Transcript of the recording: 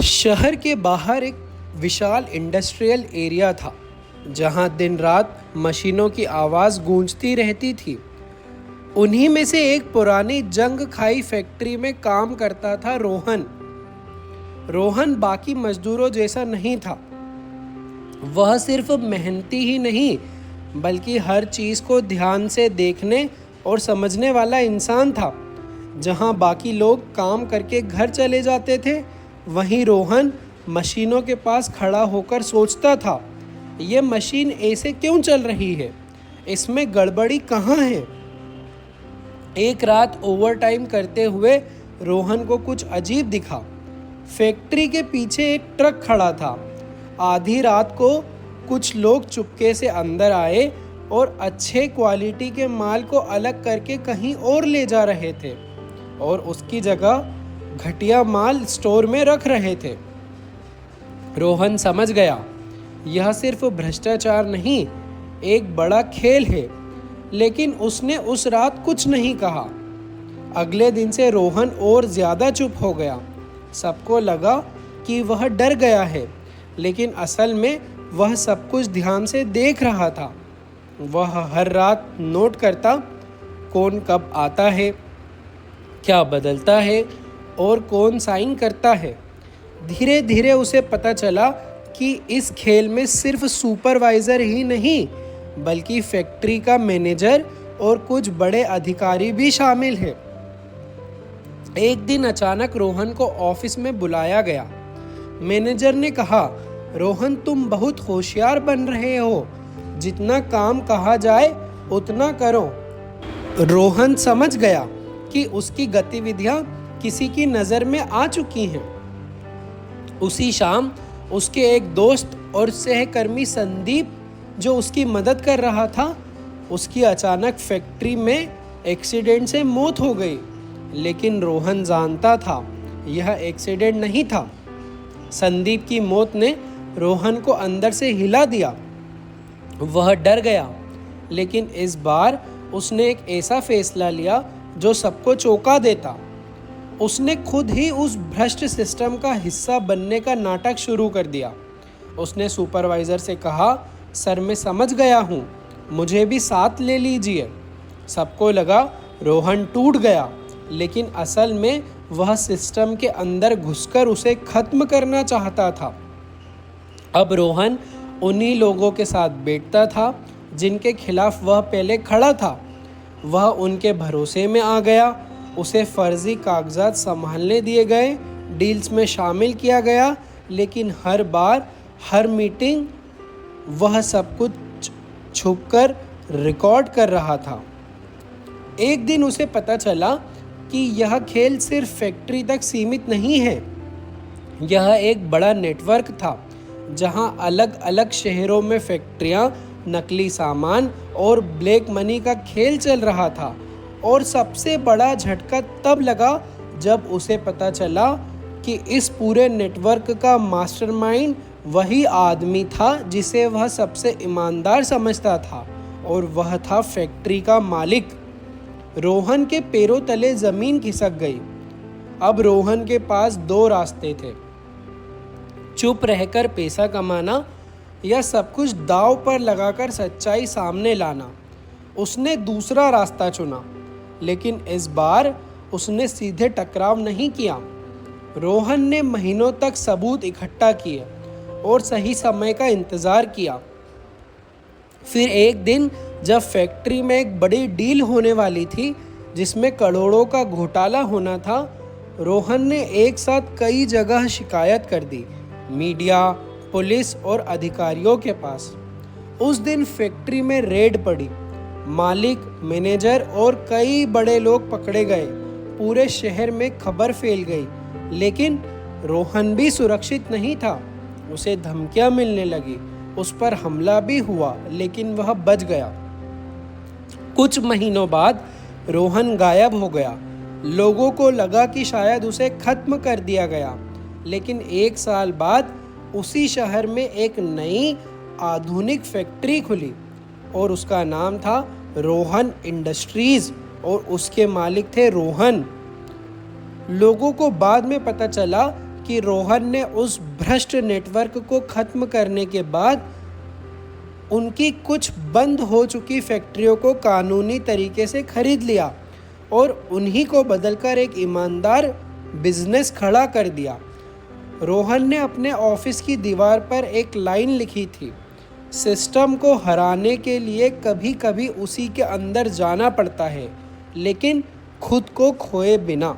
शहर के बाहर एक विशाल इंडस्ट्रियल एरिया था जहां दिन रात मशीनों की आवाज़ गूंजती रहती थी। उन्हीं में से एक पुरानी जंग खाई फैक्ट्री में काम करता था रोहन। रोहन बाकी मजदूरों जैसा नहीं था। वह सिर्फ मेहनती ही नहीं बल्कि हर चीज़ को ध्यान से देखने और समझने वाला इंसान था। जहां बाकी लोग काम करके घर चले जाते थे, वहीं रोहन मशीनों के पास खड़ा होकर सोचता था, ये मशीन ऐसे क्यों चल रही है, इसमें गड़बड़ी कहाँ है। एक रात ओवरटाइम करते हुए रोहन को कुछ अजीब दिखा। फैक्ट्री के पीछे एक ट्रक खड़ा था। आधी रात को कुछ लोग चुपके से अंदर आए और अच्छे क्वालिटी के माल को अलग करके कहीं और ले जा रहे थे और उसकी जगह घटिया माल स्टोर में रख रहे थे। रोहन समझ गया, यह सिर्फ भ्रष्टाचार नहीं, एक बड़ा खेल है। लेकिन उसने उस रात कुछ नहीं कहा। अगले दिन से रोहन और ज़्यादा चुप हो गया। सबको लगा कि वह डर गया है, लेकिन असल में वह सब कुछ ध्यान से देख रहा था। वह हर रात नोट करता, कौन कब आता है, क्या बदलता है और कौन साइन करता है। धीरे धीरे उसे पता चला कि इस खेल में सिर्फ सुपरवाइज़र ही नहीं बल्कि फैक्ट्री का मैनेजर और कुछ बड़े अधिकारी भी शामिल हैं। एक दिन अचानक रोहन को ऑफिस में बुलाया गया। मैनेजर ने कहा, रोहन तुम बहुत होशियार बन रहे हो, जितना काम कहा जाए उतना करो। रोहन समझ गया कि उसकी गतिविधियां किसी की नज़र में आ चुकी हैं। उसी शाम उसके एक दोस्त और सहकर्मी संदीप, जो उसकी मदद कर रहा था, उसकी अचानक फैक्ट्री में एक्सीडेंट से मौत हो गई। लेकिन रोहन जानता था यह एक्सीडेंट नहीं था। संदीप की मौत ने रोहन को अंदर से हिला दिया। वह डर गया, लेकिन इस बार उसने एक ऐसा फैसला लिया जो सबको चौंका देता। उसने खुद ही उस भ्रष्ट सिस्टम का हिस्सा बनने का नाटक शुरू कर दिया। उसने सुपरवाइज़र से कहा, सर मैं समझ गया हूँ, मुझे भी साथ ले लीजिए। सबको लगा रोहन टूट गया, लेकिन असल में वह सिस्टम के अंदर घुसकर उसे ख़त्म करना चाहता था। अब रोहन उन्हीं लोगों के साथ बैठता था जिनके खिलाफ वह पहले खड़ा था। वह उनके भरोसे में आ गया। उसे फर्जी कागजात संभालने दिए गए, डील्स में शामिल किया गया, लेकिन हर बार हर मीटिंग वह सब कुछ छुपकर रिकॉर्ड कर रहा था। एक दिन उसे पता चला कि यह खेल सिर्फ फैक्ट्री तक सीमित नहीं है। यह एक बड़ा नेटवर्क था जहां अलग अलग शहरों में फैक्ट्रियां, नकली सामान और ब्लैक मनी का खेल चल रहा था। और सबसे बड़ा झटका तब लगा जब उसे पता चला कि इस पूरे नेटवर्क का मास्टरमाइंड वही आदमी था जिसे वह सबसे ईमानदार समझता था, और वह था फैक्ट्री का मालिक। रोहन के पैरों तले ज़मीन खिसक गई। अब रोहन के पास दो रास्ते थे, चुप रहकर पैसा कमाना या सब कुछ दांव पर लगाकर सच्चाई सामने लाना। उसने दूसरा रास्ता चुना, लेकिन इस बार उसने सीधे टकराव नहीं किया। रोहन ने महीनों तक सबूत इकट्ठा किए और सही समय का इंतज़ार किया। फिर एक दिन जब फैक्ट्री में एक बड़ी डील होने वाली थी जिसमें करोड़ों का घोटाला होना था, रोहन ने एक साथ कई जगह शिकायत कर दी, मीडिया, पुलिस और अधिकारियों के पास। उस दिन फैक्ट्री में रेड पड़ी। मालिक, मैनेजर और कई बड़े लोग पकड़े गए। पूरे शहर में खबर फैल गई, लेकिन रोहन भी सुरक्षित नहीं था। उसे धमकियां मिलने लगी, उस पर हमला भी हुआ, लेकिन वह बच गया। कुछ महीनों बाद रोहन गायब हो गया। लोगों को लगा कि शायद उसे खत्म कर दिया गया, लेकिन एक साल बाद उसी शहर में एक नई आधुनिक फैक्ट्री खुली और उसका नाम था रोहन इंडस्ट्रीज़ और उसके मालिक थे रोहन। लोगों को बाद में पता चला कि रोहन ने उस भ्रष्ट नेटवर्क को ख़त्म करने के बाद उनकी कुछ बंद हो चुकी फैक्ट्रियों को कानूनी तरीके से खरीद लिया और उन्हीं को बदलकर एक ईमानदार बिजनेस खड़ा कर दिया। रोहन ने अपने ऑफिस की दीवार पर एक लाइन लिखी थी, सिस्टम को हराने के लिए कभी कभी उसी के अंदर जाना पड़ता है, लेकिन खुद को खोए बिना।